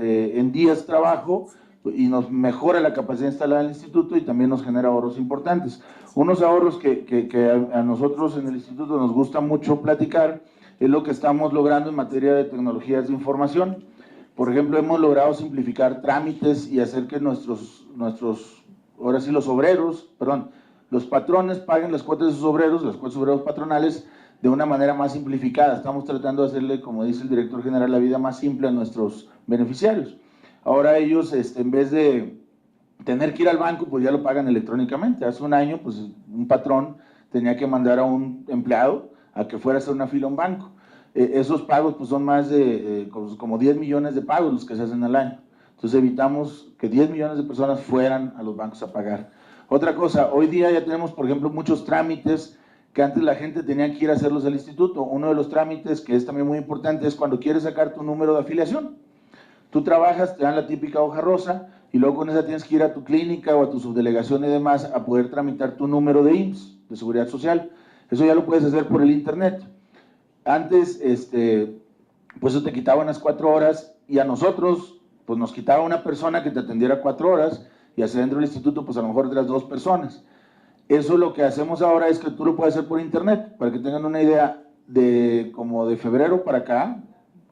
en días de trabajo y nos mejora la capacidad instalada del instituto y también nos genera ahorros importantes. Unos ahorros que a nosotros en el instituto nos gusta mucho platicar es lo que estamos logrando en materia de tecnologías de información. Por ejemplo, hemos logrado simplificar trámites y hacer que ahora sí los obreros, perdón, los patrones paguen las cuotas de sus obreros, las cuotas de obreros patronales, de una manera más simplificada. Estamos tratando de hacerle, como dice el director general, la vida más simple a nuestros beneficiarios. Ahora ellos, en vez de tener que ir al banco, pues ya lo pagan electrónicamente. Hace un año, pues un patrón tenía que mandar a un empleado a que fuera a hacer una fila a un banco. Esos pagos pues son más de como 10 millones de pagos los que se hacen al año. Entonces evitamos que 10 millones de personas fueran a los bancos a pagar. Otra cosa, hoy día ya tenemos, por ejemplo, muchos trámites que antes la gente tenía que ir a hacerlos al instituto. Uno de los trámites, que es también muy importante, es cuando quieres sacar tu número de afiliación. Tú trabajas, te dan la típica hoja rosa y luego con esa tienes que ir a tu clínica o a tu subdelegación y demás a poder tramitar tu número de IMSS, de Seguridad Social. Eso ya lo puedes hacer por el internet. Antes, pues eso te quitaba unas 4 horas y a nosotros, pues nos quitaba una persona que te atendiera 4 horas y hacia dentro del instituto, pues a lo mejor de las 2 personas. Eso lo que hacemos ahora es que tú lo puedes hacer por internet, para que tengan una idea de como de febrero para acá,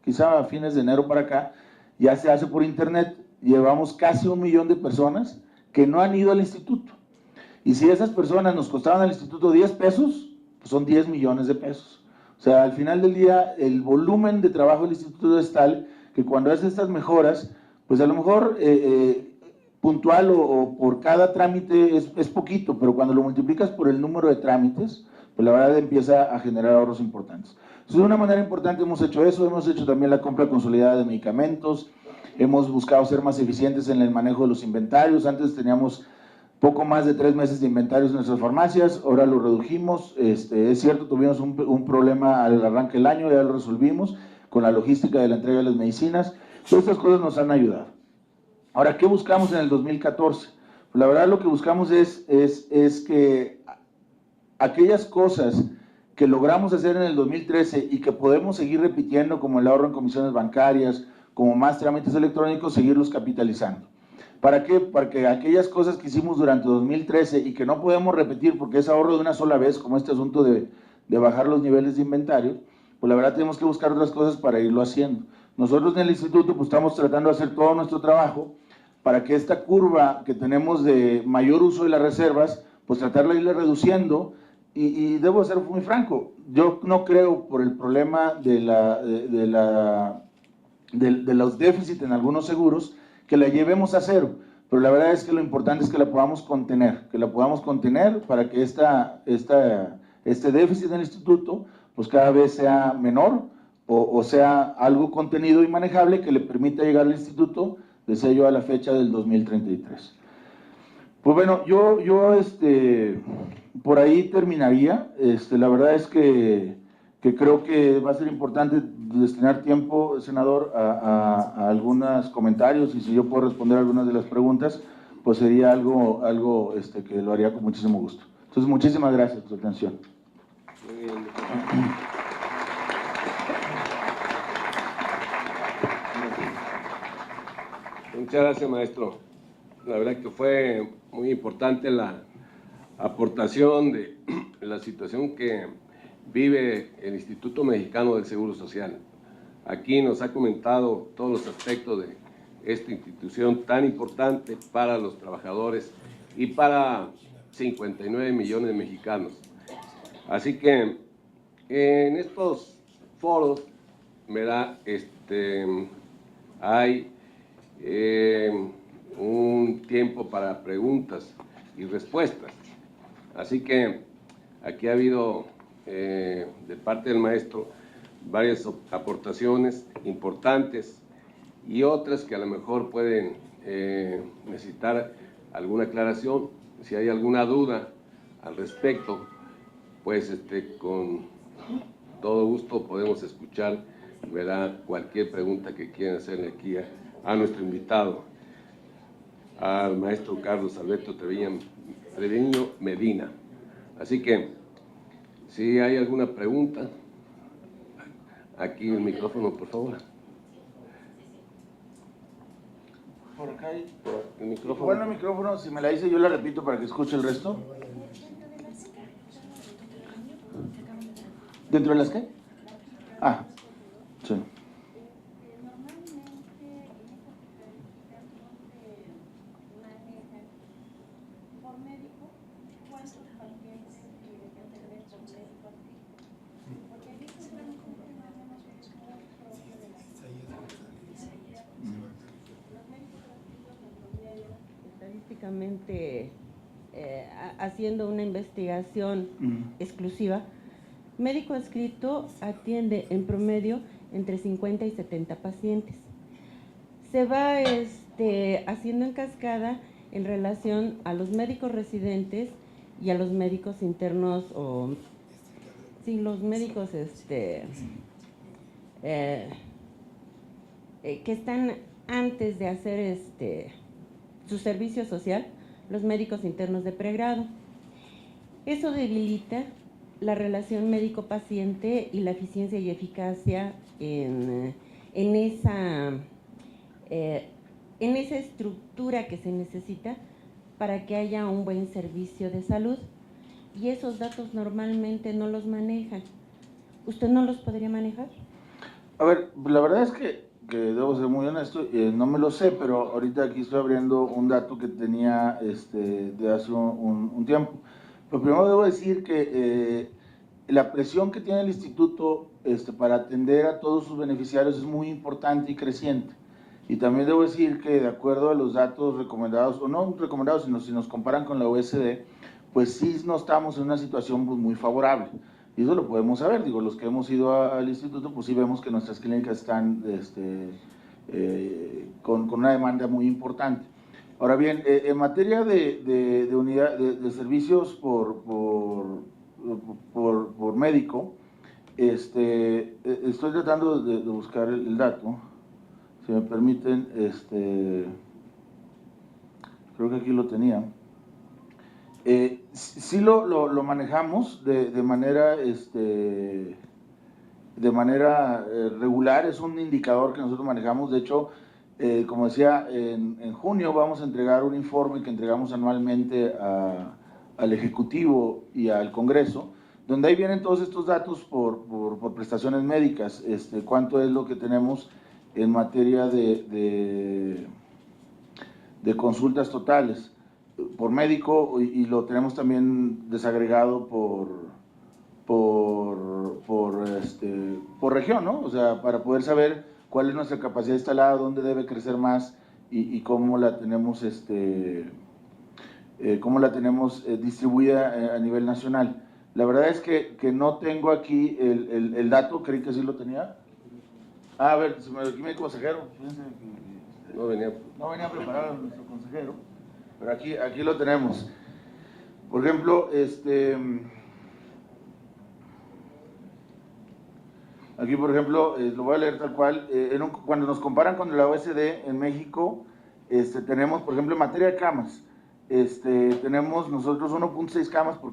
quizá a fines de enero para acá, ya se hace por internet. Llevamos casi 1 millón de personas que no han ido al instituto. Y si esas personas nos costaban al instituto 10 pesos, pues son 10 millones de pesos. O sea, al final del día, el volumen de trabajo del instituto es tal que cuando haces estas mejoras, pues a lo mejor puntual o por cada trámite es poquito, pero cuando lo multiplicas por el número de trámites, pues la verdad empieza a generar ahorros importantes. Entonces, de una manera importante hemos hecho eso, hemos hecho también la compra consolidada de medicamentos, hemos buscado ser más eficientes en el manejo de los inventarios. Antes teníamos poco más de 3 meses de inventarios en nuestras farmacias, ahora lo redujimos. Es cierto, tuvimos un problema al arranque del año, ya lo resolvimos con la logística de la entrega de las medicinas. Todas estas cosas nos han ayudado. Ahora, ¿qué buscamos en el 2014? Pues la verdad lo que buscamos es que aquellas cosas que logramos hacer en el 2013 y que podemos seguir repitiendo, como el ahorro en comisiones bancarias, como más trámites electrónicos, seguirlos capitalizando. ¿Para qué? Para que aquellas cosas que hicimos durante 2013 y que no podemos repetir porque es ahorro de una sola vez, como este asunto de bajar los niveles de inventario, pues la verdad tenemos que buscar otras cosas para irlo haciendo. Nosotros en el instituto pues estamos tratando de hacer todo nuestro trabajo para que esta curva que tenemos de mayor uso de las reservas, pues tratarla de irla reduciendo. Y debo ser muy franco, yo no creo por el problema de los déficits en algunos seguros que la llevemos a cero, pero la verdad es que lo importante es que la podamos contener, para que este déficit del instituto pues cada vez sea menor o sea algo contenido y manejable que le permita llegar al instituto, decía yo, a la fecha del 2033. Pues bueno, yo por ahí terminaría. La verdad es que creo que va a ser importante destinar tiempo, senador, a algunos comentarios, y si yo puedo responder algunas de las preguntas, pues sería algo que lo haría con muchísimo gusto. Entonces, muchísimas gracias por su atención. Muy bien. Muchas gracias, maestro. La verdad que fue muy importante la aportación de la situación que vive el Instituto Mexicano del Seguro Social. Aquí nos ha comentado todos los aspectos de esta institución tan importante para los trabajadores y para 59 millones de mexicanos. Así que en estos foros, ¿verdad? Hay un tiempo para preguntas y respuestas. Así que aquí ha habido de parte del maestro varias aportaciones importantes y otras que a lo mejor pueden necesitar alguna aclaración. Si hay alguna duda al respecto, pues con todo gusto podemos escuchar, ¿verdad?, cualquier pregunta que quieran hacerle aquí a nuestro invitado, al maestro Carlos Alberto Treviño Medina. Así que, si hay alguna pregunta, aquí el micrófono, por favor. Por acá hay... El micrófono. Bueno, el micrófono, si me la dice yo la repito para que escuche el resto. ¿Dentro de las qué? Ah, sí. Estadísticamente, haciendo una investigación exclusiva, médico adscrito atiende en promedio entre 50 y 70 pacientes. Se va haciendo en cascada en relación a los médicos residentes y a los médicos internos o sí, los médicos que están antes de hacer su servicio social, los médicos internos de pregrado. Eso debilita la relación médico-paciente y la eficiencia y eficacia en esa estructura que se necesita para que haya un buen servicio de salud. Y esos datos normalmente no los manejan. ¿Usted no los podría manejar? A ver, la verdad es que debo ser muy honesto, no me lo sé, pero ahorita aquí estoy abriendo un dato que tenía de hace un tiempo. Pero primero debo decir que la presión que tiene el instituto para atender a todos sus beneficiarios es muy importante y creciente. Y también debo decir que de acuerdo a los datos recomendados, o no recomendados, sino si nos comparan con la OECD, pues sí no estamos en una situación pues, muy favorable. Y eso lo podemos saber, digo, los que hemos ido al instituto, pues sí vemos que nuestras clínicas están con una demanda muy importante. Ahora bien, en materia de unidad, de servicios por médico, estoy tratando de buscar el dato, si me permiten, creo que aquí lo tenía. Sí lo manejamos de manera, regular, es un indicador que nosotros manejamos. De hecho, como decía, en junio vamos a entregar un informe que entregamos anualmente al Ejecutivo y al Congreso, donde ahí vienen todos estos datos por prestaciones médicas, cuánto es lo que tenemos en materia de consultas totales por médico, y lo tenemos también desagregado por región, ¿no? O sea, para poder saber cuál es nuestra capacidad instalada, dónde debe crecer más y cómo la tenemos, distribuida a nivel nacional. La verdad es que no tengo aquí el dato, creí que sí lo tenía. A ver, aquí me consejero, fíjense que no venía preparado nuestro consejero, pero aquí lo tenemos. Por ejemplo, aquí por ejemplo, lo voy a leer tal cual, cuando nos comparan con la OECD en México, tenemos, por ejemplo, en materia de camas, tenemos nosotros 1.6 camas por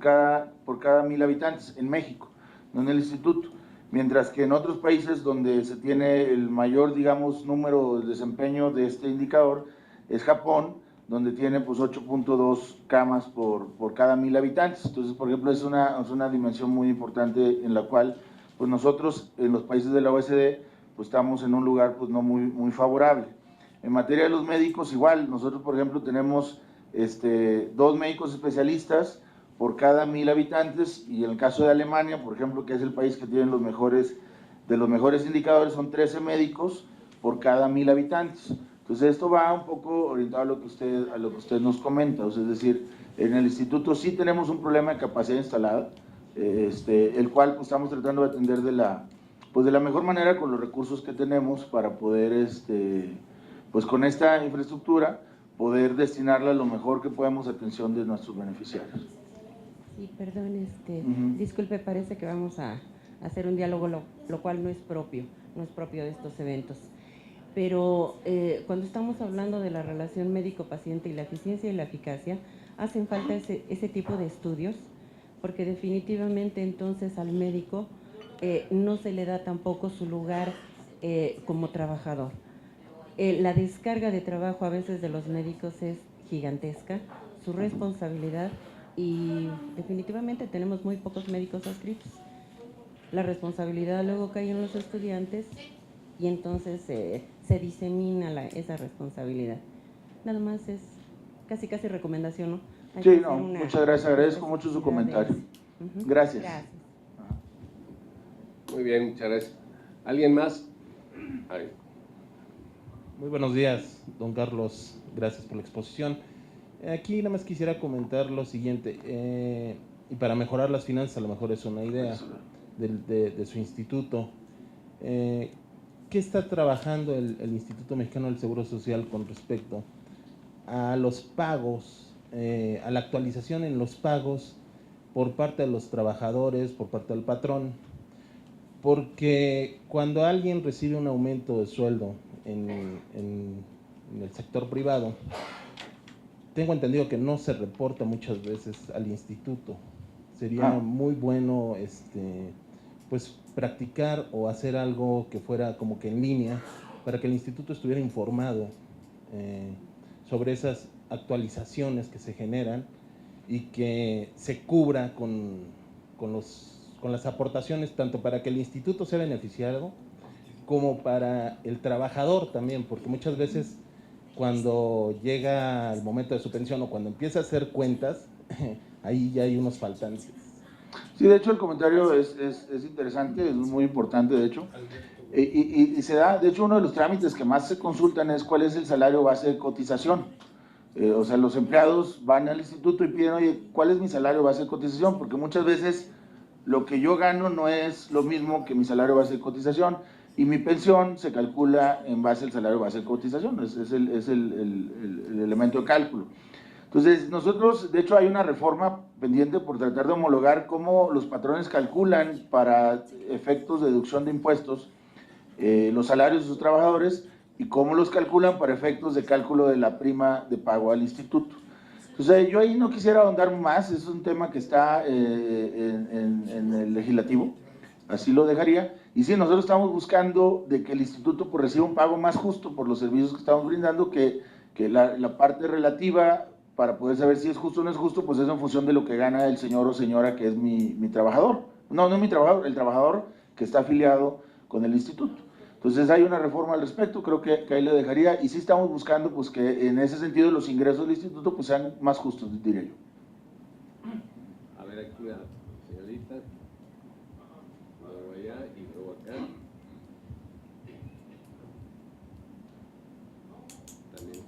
cada 1000 habitantes en México, no en el instituto. Mientras que en otros países donde se tiene el mayor, digamos, número de desempeño de este indicador es Japón, donde tiene pues 8.2 camas por cada 1000 habitantes. Entonces, por ejemplo, es una dimensión muy importante en la cual pues nosotros en los países de la OECD pues estamos en un lugar pues no muy favorable. En materia de los médicos igual, nosotros por ejemplo tenemos 2 médicos especialistas por cada 1000 habitantes, y en el caso de Alemania, por ejemplo, que es el país que tiene los mejores indicadores, son 13 médicos por cada 1000 habitantes. Entonces esto va un poco orientado a lo que usted nos comenta, o sea, es decir, en el instituto sí tenemos un problema de capacidad instalada, el cual pues, estamos tratando de atender de la mejor manera con los recursos que tenemos para poder, pues con esta infraestructura, poder destinarla lo mejor que podemos a atención de nuestros beneficiarios. Sí, perdón, disculpe, parece que vamos a hacer un diálogo, lo cual no es propio de estos eventos. Pero cuando estamos hablando de la relación médico-paciente y la eficiencia y la eficacia, hacen falta ese tipo de estudios, porque definitivamente entonces al médico no se le da tampoco su lugar como trabajador. La descarga de trabajo a veces de los médicos es gigantesca, su responsabilidad, y definitivamente tenemos muy pocos médicos adscritos. La responsabilidad luego cae en los estudiantes y entonces se disemina esa responsabilidad. Nada más es casi recomendación, ¿no? Sí, no, muchas gracias, agradezco mucho su comentario. Gracias. Gracias. Muy bien, muchas gracias. ¿Alguien más? Ahí. Muy buenos días, don Carlos, gracias por la exposición. Aquí nada más quisiera comentar lo siguiente, y para mejorar las finanzas a lo mejor es una idea de su instituto. ¿Qué está trabajando el Instituto Mexicano del Seguro Social con respecto a los pagos, a la actualización en los pagos por parte de los trabajadores, por parte del patrón? Porque cuando alguien recibe un aumento de sueldo en el sector privado, tengo entendido que no se reporta muchas veces al instituto. Sería muy bueno pues practicar o hacer algo que fuera como que en línea para que el instituto estuviera informado sobre esas actualizaciones que se generan y que se cubra con las aportaciones, tanto para que el instituto sea beneficiado como para el trabajador también, porque muchas veces cuando llega el momento de su pensión o cuando empieza a hacer cuentas, ahí ya hay unos faltantes. Sí, de hecho el comentario es interesante, es muy importante de hecho, y se da, de hecho uno de los trámites que más se consultan es cuál es el salario base de cotización. O sea, los empleados van al instituto y piden, oye, ¿cuál es mi salario base de cotización? Porque muchas veces lo que yo gano no es lo mismo que mi salario base de cotización, y mi pensión se calcula en base al salario base de cotización, es el elemento de cálculo. Entonces, nosotros, de hecho, hay una reforma pendiente por tratar de homologar cómo los patrones calculan para efectos de deducción de impuestos los salarios de sus trabajadores y cómo los calculan para efectos de cálculo de la prima de pago al instituto. Entonces, yo ahí no quisiera ahondar más, es un tema que está en el legislativo, así lo dejaría. Y sí, nosotros estamos buscando de que el instituto pues, reciba un pago más justo por los servicios que estamos brindando, que la parte relativa para poder saber si es justo o no es justo, pues es en función de lo que gana el señor o señora que es mi trabajador. No es mi trabajador, el trabajador que está afiliado con el instituto. Entonces hay una reforma al respecto, creo que ahí le dejaría, y sí estamos buscando pues que en ese sentido los ingresos del instituto pues sean más justos, diría yo. A ver, aquí la señorita, luego allá y luego acá. También.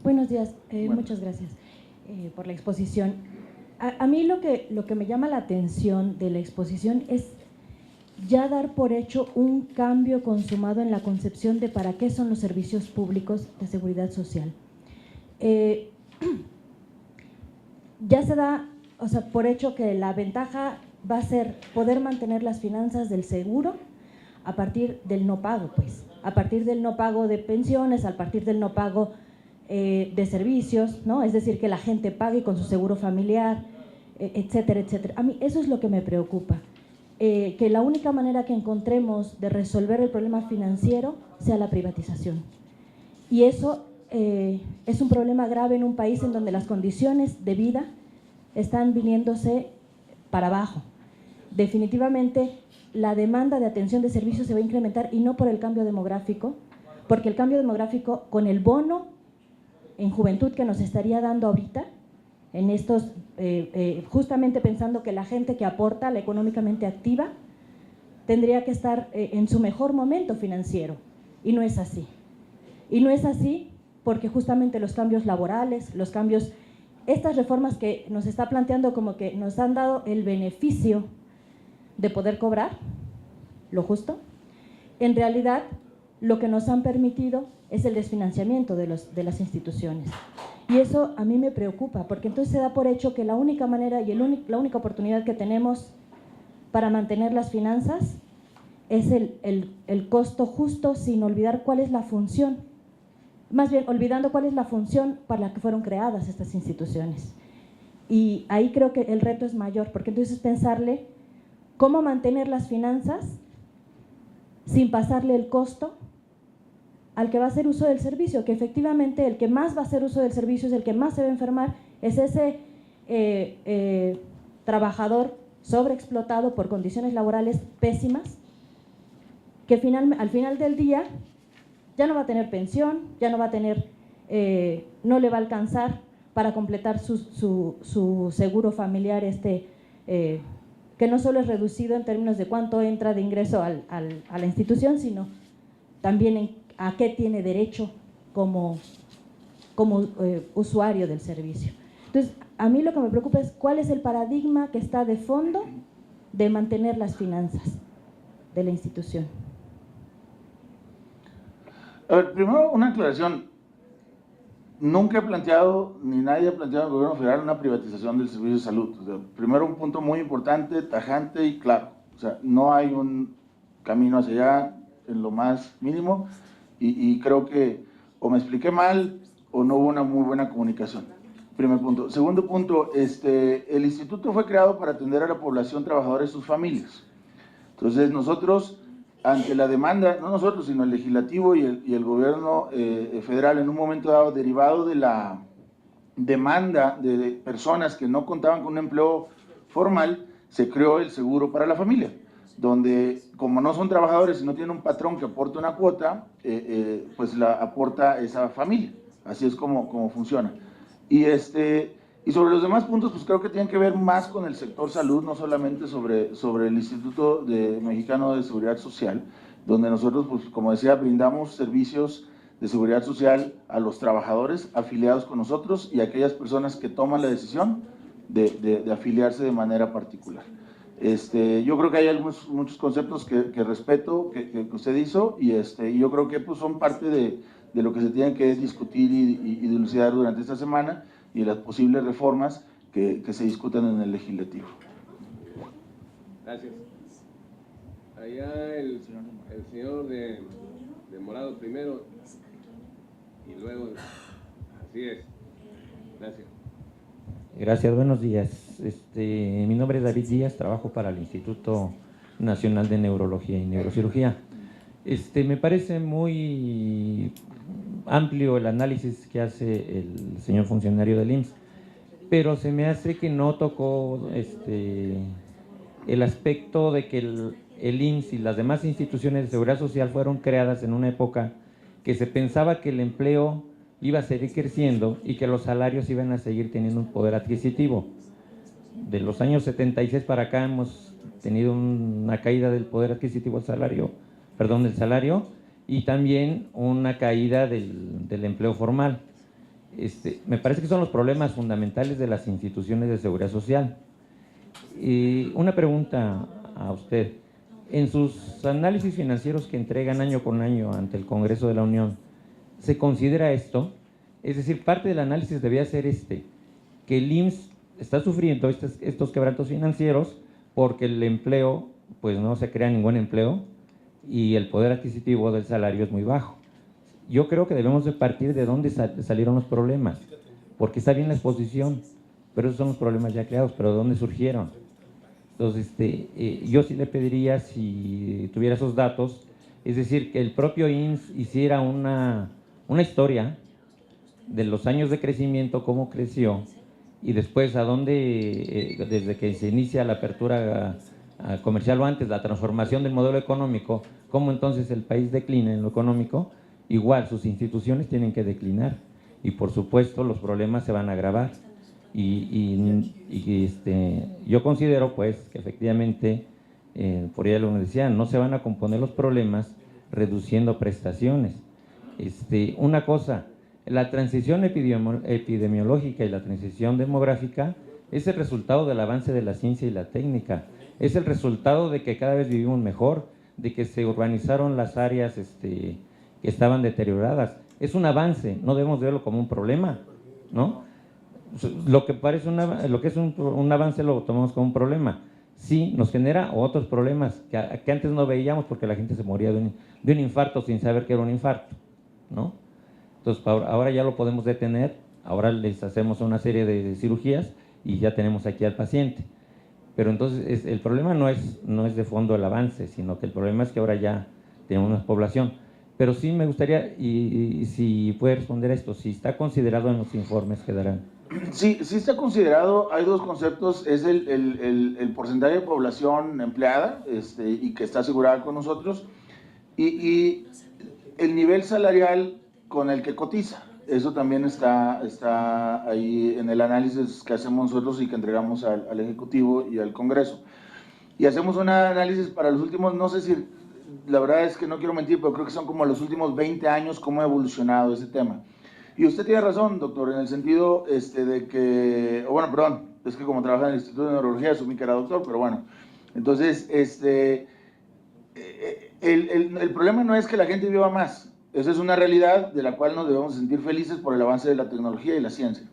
Buenos días, muchas gracias por la exposición. A mí lo que me llama la atención de la exposición es ya dar por hecho un cambio consumado en la concepción de para qué son los servicios públicos de seguridad social. Ya se da, o sea, por hecho que la ventaja va a ser poder mantener las finanzas del seguro a partir del no pago, pues, a partir del no pago de pensiones, a partir del no pago de servicios, ¿no? Es decir, que la gente pague con su seguro familiar, etcétera, etcétera. A mí eso es lo que me preocupa. Que la única manera que encontremos de resolver el problema financiero sea la privatización. Y eso es un problema grave en un país en donde las condiciones de vida están viniéndose para abajo. Definitivamente la demanda de atención de servicios se va a incrementar, y no por el cambio demográfico, porque el cambio demográfico con el bono en juventud que nos estaría dando ahorita, en estos, justamente pensando que la gente que aporta, la económicamente activa, tendría que estar en su mejor momento financiero, y no es así. Y no es así porque justamente los cambios laborales, los cambios, estas reformas que nos está planteando como que nos han dado el beneficio de poder cobrar lo justo, en realidad lo que nos han permitido es el desfinanciamiento de las instituciones. Y eso a mí me preocupa, porque entonces se da por hecho que la única manera y la única oportunidad que tenemos para mantener las finanzas es el costo justo, sin olvidar cuál es la función, más bien olvidando cuál es la función para la que fueron creadas estas instituciones. Y ahí creo que el reto es mayor, porque entonces pensarle cómo mantener las finanzas sin pasarle el costo al que va a hacer uso del servicio, que efectivamente el que más va a hacer uso del servicio es el que más se va a enfermar, es ese trabajador sobreexplotado por condiciones laborales pésimas, que al final del día ya no va a tener pensión, ya no va a tener, no le va a alcanzar para completar su seguro familiar, que no solo es reducido en términos de cuánto entra de ingreso a la institución, sino también a qué tiene derecho como usuario del servicio. Entonces, a mí lo que me preocupa es cuál es el paradigma que está de fondo de mantener las finanzas de la institución. A ver, primero una aclaración. Nunca he planteado, ni nadie ha planteado en el gobierno federal una privatización del servicio de salud. O sea, primero un punto muy importante, tajante y claro. O sea, no hay un camino hacia allá en lo más mínimo y creo que o me expliqué mal o no hubo una muy buena comunicación. Primer punto. Segundo punto, el instituto fue creado para atender a la población trabajadora y sus familias. Entonces nosotros, ante la demanda, no nosotros, sino el legislativo y el gobierno federal, en un momento dado, derivado de la demanda de personas que no contaban con un empleo formal, se creó el seguro para la familia, donde como no son trabajadores y no tienen un patrón que aporte una cuota, pues la aporta esa familia. Así es como funciona. Y sobre los demás puntos, pues creo que tienen que ver más con el sector salud, no solamente sobre el Instituto Mexicano de Seguridad Social, donde nosotros, pues como decía, brindamos servicios de seguridad social a los trabajadores afiliados con nosotros y a aquellas personas que toman la decisión de afiliarse de manera particular. Yo creo que hay muchos conceptos que respeto, que usted hizo, y yo creo que pues, son parte de lo que se tiene que discutir y dilucidar durante esta semana y las posibles reformas que se discutan en el legislativo. Gracias. Allá el señor de morado primero y luego, así es. Gracias. Gracias, buenos días. Mi nombre es David Díaz, trabajo para el Instituto Nacional de Neurología y Neurocirugía. Me parece muy amplio el análisis que hace el señor funcionario del IMSS, pero se me hace que no tocó el aspecto de que el IMSS y las demás instituciones de seguridad social fueron creadas en una época que se pensaba que el empleo iba a seguir creciendo y que los salarios iban a seguir teniendo un poder adquisitivo. De los años 76 para acá hemos tenido una caída del poder adquisitivo del salario, y también una caída del empleo formal. Me parece que son los problemas fundamentales de las instituciones de seguridad social. Una pregunta a usted. En sus análisis financieros que entregan año con año ante el Congreso de la Unión, ¿se considera esto? Es decir, parte del análisis debía ser que el IMSS está sufriendo estos quebrantos financieros porque el empleo, pues no se crea ningún empleo y el poder adquisitivo del salario es muy bajo. Yo creo que debemos de partir de dónde salieron los problemas, porque está bien la exposición, pero esos son los problemas ya creados, pero ¿de dónde surgieron? Entonces, yo sí le pediría, si tuviera esos datos, es decir, que el propio IMSS hiciera una historia de los años de crecimiento, cómo creció, y después a dónde, desde que se inicia la apertura comercial o antes, la transformación del modelo económico, cómo entonces el país declina en lo económico. Igual sus instituciones tienen que declinar y por supuesto los problemas se van a agravar. Yo considero pues que efectivamente, por ahí lo decía, no se van a componer los problemas reduciendo prestaciones. Una cosa, la transición epidemiológica y la transición demográfica es el resultado del avance de la ciencia y la técnica, es el resultado de que cada vez vivimos mejor, de que se urbanizaron las áreas que estaban deterioradas. Es un avance, no debemos verlo como un problema, ¿no? Lo que es un avance lo tomamos como un problema. Sí, nos genera otros problemas que antes no veíamos porque la gente se moría de un infarto sin saber que era un infarto, ¿no? Entonces ahora ya lo podemos detener, ahora les hacemos una serie de cirugías y ya tenemos aquí al paciente. Pero entonces el problema no es de fondo el avance, sino que el problema es que ahora ya tenemos una población. Pero sí me gustaría, y si puede responder a esto, si está considerado en los informes que darán. Sí, sí está considerado. Hay dos conceptos, es el porcentaje de población empleada y que está asegurada con nosotros, y el nivel salarial con el que cotiza. Eso también está ahí en el análisis que hacemos nosotros y que entregamos al Ejecutivo y al Congreso. Y hacemos un análisis para los últimos, no sé si, la verdad es que no quiero mentir, pero creo que son como los últimos 20 años cómo ha evolucionado ese tema. Y usted tiene razón, doctor, en el sentido de que, bueno, perdón, es que como trabaja en el Instituto de Neurología, asumí que era doctor, pero bueno. Entonces, el problema no es que la gente viva más, esa es una realidad de la cual nos debemos sentir felices por el avance de la tecnología y la ciencia.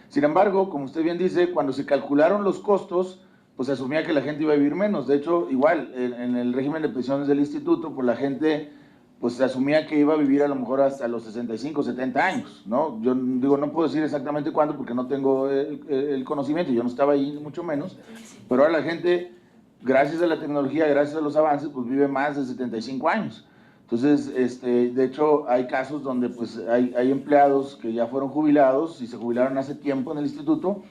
Sin embargo, como usted bien dice, cuando se calcularon los costos, pues se asumía que la gente iba a vivir menos. De hecho, igual, en el régimen de pensiones del instituto, pues la gente, pues se asumía que iba a vivir a lo mejor hasta los 65, 70 años, ¿no? Yo digo, no puedo decir exactamente cuándo porque no tengo el conocimiento, yo no estaba ahí, mucho menos, pero ahora la gente, gracias a la tecnología, gracias a los avances, pues vive más de 75 años. Entonces, de hecho, hay casos donde pues hay empleados que ya fueron jubilados y se jubilaron hace tiempo en el instituto,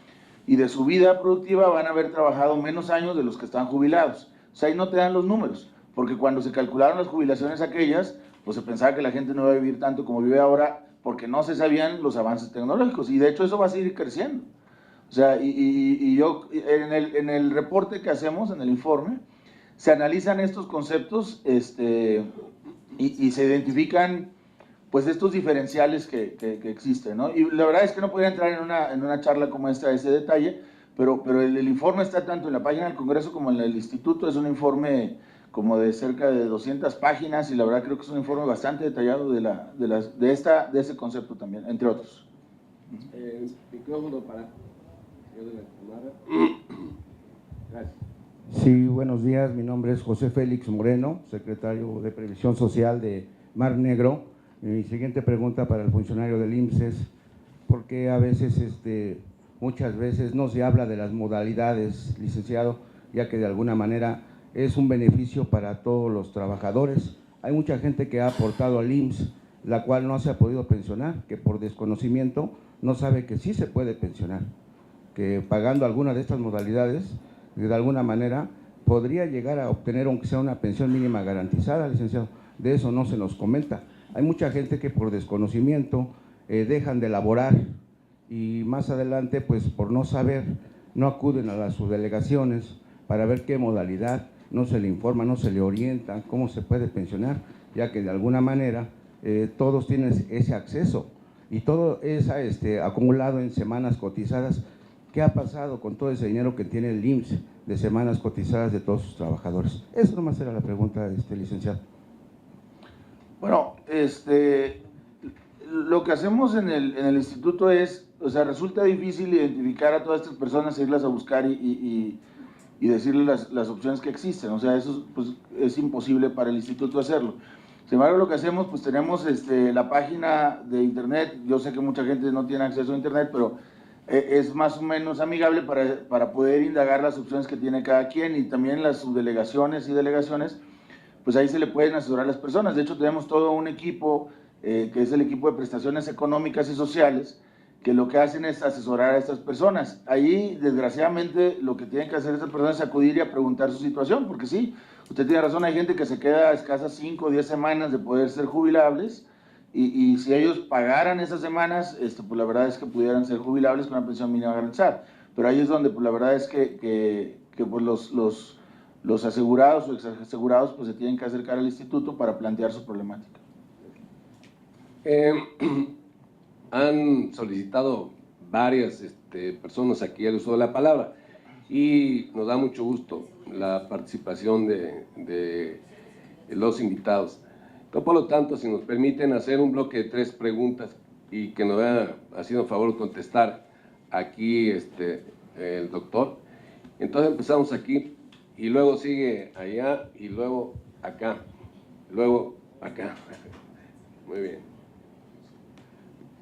y de su vida productiva van a haber trabajado menos años de los que están jubilados. O sea, ahí no te dan los números, porque cuando se calcularon las jubilaciones aquellas, pues se pensaba que la gente no iba a vivir tanto como vive ahora, porque no se sabían los avances tecnológicos, y de hecho eso va a seguir creciendo. O sea, y yo, en el reporte que hacemos, en el informe, se analizan estos conceptos y se identifican pues estos diferenciales que existen, ¿no? Y la verdad es que no podría entrar en una charla como esta, ese detalle, pero el informe está tanto en la página del Congreso como en el Instituto. Es un informe como de cerca de 200 páginas, y la verdad creo que es un informe bastante detallado de ese concepto también, entre otros. Micrófono para señor de la Cámara. Gracias. Sí, buenos días. Mi nombre es José Félix Moreno, secretario de Previsión Social de Mar Negro. Mi siguiente pregunta para el funcionario del IMSS es: ¿por qué a veces, muchas veces no se habla de las modalidades, licenciado, ya que de alguna manera es un beneficio para todos los trabajadores? Hay mucha gente que ha aportado al IMSS, la cual no se ha podido pensionar, que por desconocimiento no sabe que sí se puede pensionar, que pagando alguna de estas modalidades, de alguna manera, podría llegar a obtener, aunque sea una pensión mínima garantizada, licenciado. De eso no se nos comenta. Hay mucha gente que por desconocimiento dejan de laborar, y más adelante, pues por no saber, no acuden a las subdelegaciones para ver qué modalidad, no se le informa, no se le orienta cómo se puede pensionar, ya que de alguna manera todos tienen ese acceso, y todo es acumulado en semanas cotizadas. ¿Qué ha pasado con todo ese dinero que tiene el IMSS de semanas cotizadas de todos sus trabajadores? Eso nomás era la pregunta, licenciado. Bueno, lo que hacemos en el instituto es, o sea, resulta difícil identificar a todas estas personas, irlas a buscar y decirles las opciones que existen. O sea, eso pues, es imposible para el instituto hacerlo. Sin embargo, lo que hacemos, pues tenemos la página de internet. Yo sé que mucha gente no tiene acceso a internet, pero es más o menos amigable para poder indagar las opciones que tiene cada quien, y también las subdelegaciones y delegaciones, pues ahí se le pueden asesorar a las personas. De hecho, tenemos todo un equipo, que es el equipo de prestaciones económicas y sociales, que lo que hacen es asesorar a estas personas. Ahí, desgraciadamente, lo que tienen que hacer estas personas es acudir y a preguntar su situación, porque sí, usted tiene razón, hay gente que se queda a escasas 5 o 10 semanas de poder ser jubilables, y si ellos pagaran esas semanas, pues la verdad es que pudieran ser jubilables con una pensión mínima garantizada. Pero ahí es donde, pues la verdad es que pues los asegurados o exasegurados pues se tienen que acercar al instituto para plantear su problemática. Han solicitado varias personas aquí el uso de la palabra, y nos da mucho gusto la participación de los invitados. Por lo tanto, si nos permiten hacer un bloque de 3 preguntas y que nos ha sido favor de contestar aquí el doctor. Entonces empezamos aquí, y luego sigue allá, y luego acá, luego acá. Muy bien.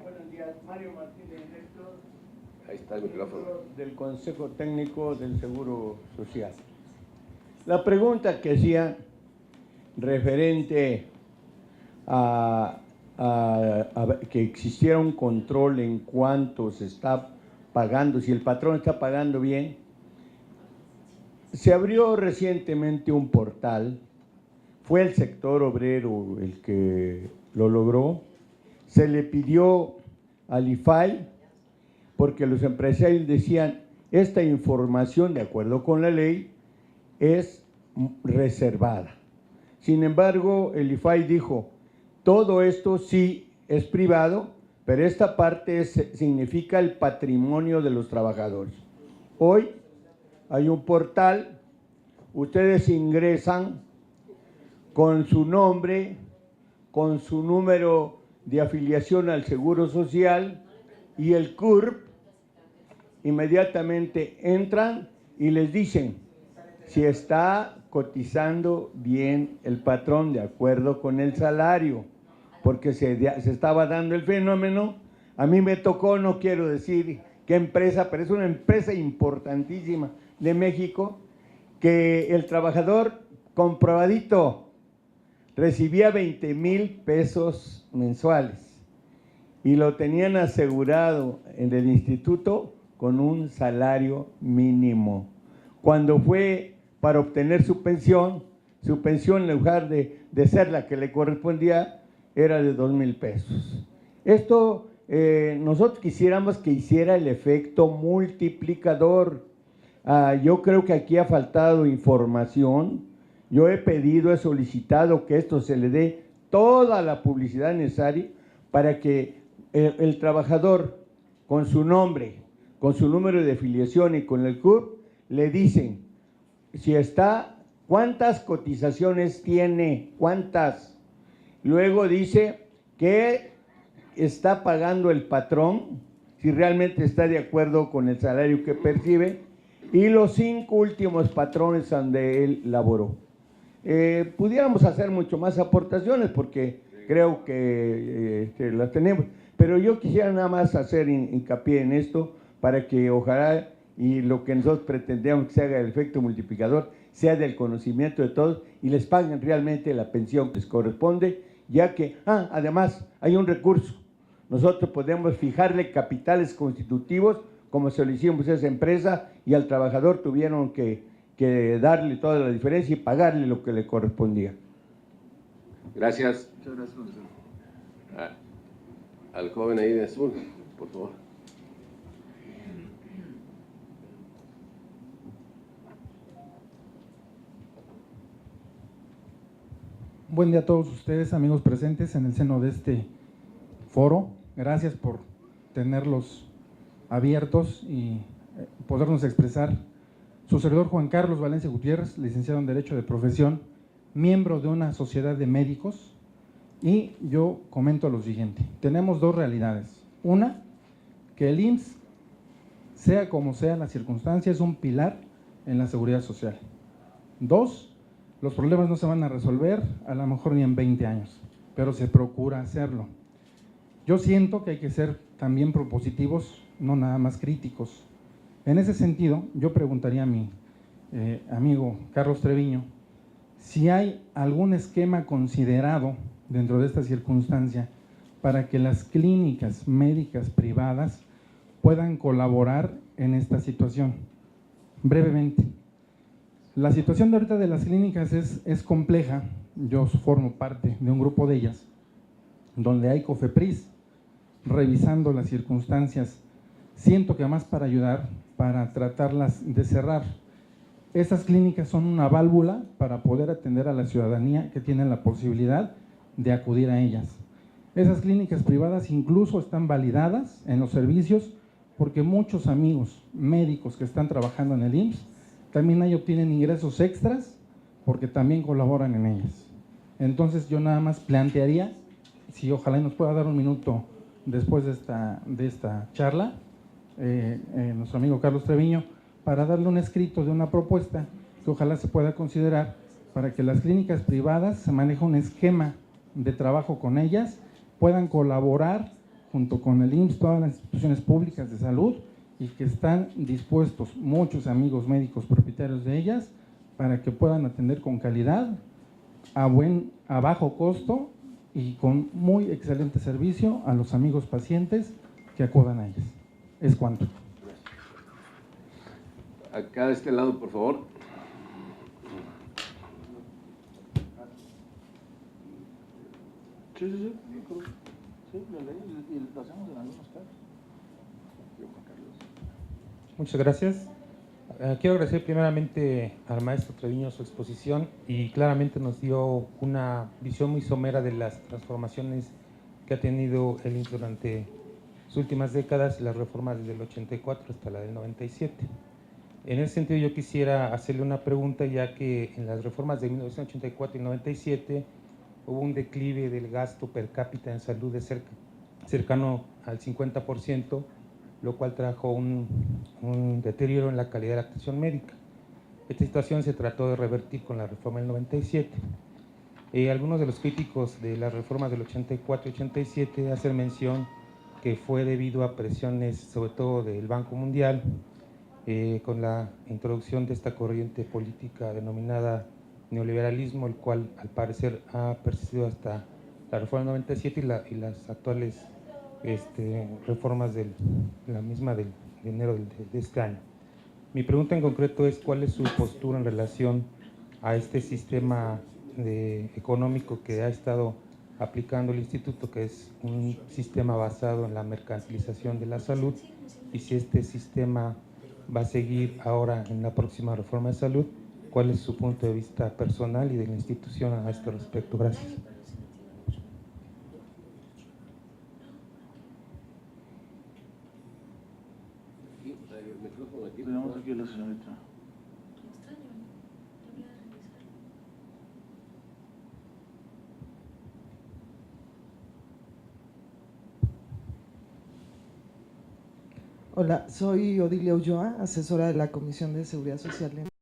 Buenos días, Mario Martínez Héctor. Ahí está el micrófono. Del Consejo Técnico del Seguro Social. La pregunta que hacía referente que existiera un control en cuánto se está pagando, si el patrón está pagando bien. Se abrió recientemente un portal, fue el sector obrero el que lo logró, se le pidió al IFAI, porque los empresarios decían, esta información, de acuerdo con la ley, es reservada. Sin embargo, el IFAI dijo, todo esto sí es privado, pero esta parte significa el patrimonio de los trabajadores. Hoy hay un portal, ustedes ingresan con su nombre, con su número de afiliación al Seguro Social y el CURP, inmediatamente entran y les dicen si está cotizando bien el patrón de acuerdo con el salario, porque se estaba dando el fenómeno. A mí me tocó, no quiero decir qué empresa, pero es una empresa importantísima de México, que el trabajador comprobadito recibía 20,000 pesos mensuales y lo tenían asegurado en el instituto con un salario mínimo. Cuando fue para obtener su pensión en lugar de ser la que le correspondía, era de 2,000 pesos. Esto nosotros quisiéramos que hiciera el efecto multiplicador. Yo creo que aquí ha faltado información. Yo he pedido, he solicitado que esto se le dé toda la publicidad necesaria para que el trabajador, con su nombre, con su número de afiliación y con el CURP, le dicen si está, cuántas cotizaciones tiene, cuántas. Luego dice que está pagando el patrón, si realmente está de acuerdo con el salario que percibe, y los 5 últimos patrones donde él laboró. Pudiéramos hacer mucho más aportaciones porque creo que las tenemos, pero yo quisiera nada más hacer hincapié en esto para que ojalá y lo que nosotros pretendemos que se haga el efecto multiplicador sea del conocimiento de todos y les paguen realmente la pensión que les corresponde, ya que, además hay un recurso, nosotros podemos fijarle capitales constitutivos como se lo hicimos a esa empresa y al trabajador tuvieron que darle toda la diferencia y pagarle lo que le correspondía. Gracias. Muchas gracias. Al joven ahí de azul, por favor. Buen día a todos ustedes, amigos presentes en el seno de este foro. Gracias por tenerlos abiertos y podernos expresar. Su servidor Juan Carlos Valencia Gutiérrez, licenciado en Derecho de profesión, miembro de una sociedad de médicos, y yo comento lo siguiente. Tenemos 2 realidades. Una, que el IMSS, sea como sea la circunstancia, es un pilar en la seguridad social. 2, los problemas no se van a resolver a lo mejor ni en 20 años, pero se procura hacerlo. Yo siento que hay que ser también propositivos, no nada más críticos. En ese sentido, yo preguntaría a mi amigo Carlos Treviño si hay algún esquema considerado dentro de esta circunstancia para que las clínicas médicas privadas puedan colaborar en esta situación. Brevemente, la situación de ahorita de las clínicas es compleja. Yo formo parte de un grupo de ellas, donde hay COFEPRIS revisando las circunstancias, siento que más para ayudar, para tratarlas de cerrar. Esas clínicas son una válvula para poder atender a la ciudadanía que tiene la posibilidad de acudir a ellas. Esas clínicas privadas incluso están validadas en los servicios porque muchos amigos médicos que están trabajando en el IMSS también ahí obtienen ingresos extras porque también colaboran en ellas. Entonces yo nada más plantearía, si ojalá nos pueda dar un minuto después de esta charla, nuestro amigo Carlos Treviño, para darle un escrito de una propuesta que ojalá se pueda considerar para que las clínicas privadas se maneje un esquema de trabajo con ellas, puedan colaborar junto con el IMSS, todas las instituciones públicas de salud, y que están dispuestos muchos amigos médicos propietarios de ellas para que puedan atender con calidad, a bajo costo y con muy excelente servicio a los amigos pacientes que acudan a ellas. Es cuanto. Acá de este lado, por favor. Sí, sí, sí. Sí, lo leí y lo hacemos en algunos casos. Muchas gracias. Quiero agradecer primeramente al maestro Treviño su exposición y claramente nos dio una visión muy somera de las transformaciones que ha tenido el IMSS durante sus últimas décadas y las reformas desde el 84 hasta la del 97. En ese sentido yo quisiera hacerle una pregunta, ya que en las reformas de 1984 y 97 hubo un declive del gasto per cápita en salud de cercano al 50%, lo cual trajo un deterioro en la calidad de la atención médica. Esta situación se trató de revertir con la reforma del 97. Algunos de los críticos de las reformas del 84 y 87 hacen mención que fue debido a presiones, sobre todo del Banco Mundial, con la introducción de esta corriente política denominada neoliberalismo, el cual al parecer ha persistido hasta la reforma del 97 y las actuales reformas de la misma de enero de este año. Mi pregunta en concreto es cuál es su postura en relación a este sistema económico que ha estado aplicando el instituto, que es un sistema basado en la mercantilización de la salud, y si este sistema va a seguir ahora en la próxima reforma de salud. ¿Cuál es su punto de vista personal y de la institución a este respecto? Gracias. Tenemos aquí a la señorita. Hola, soy Odilia Ulloa, asesora de la Comisión de Seguridad Social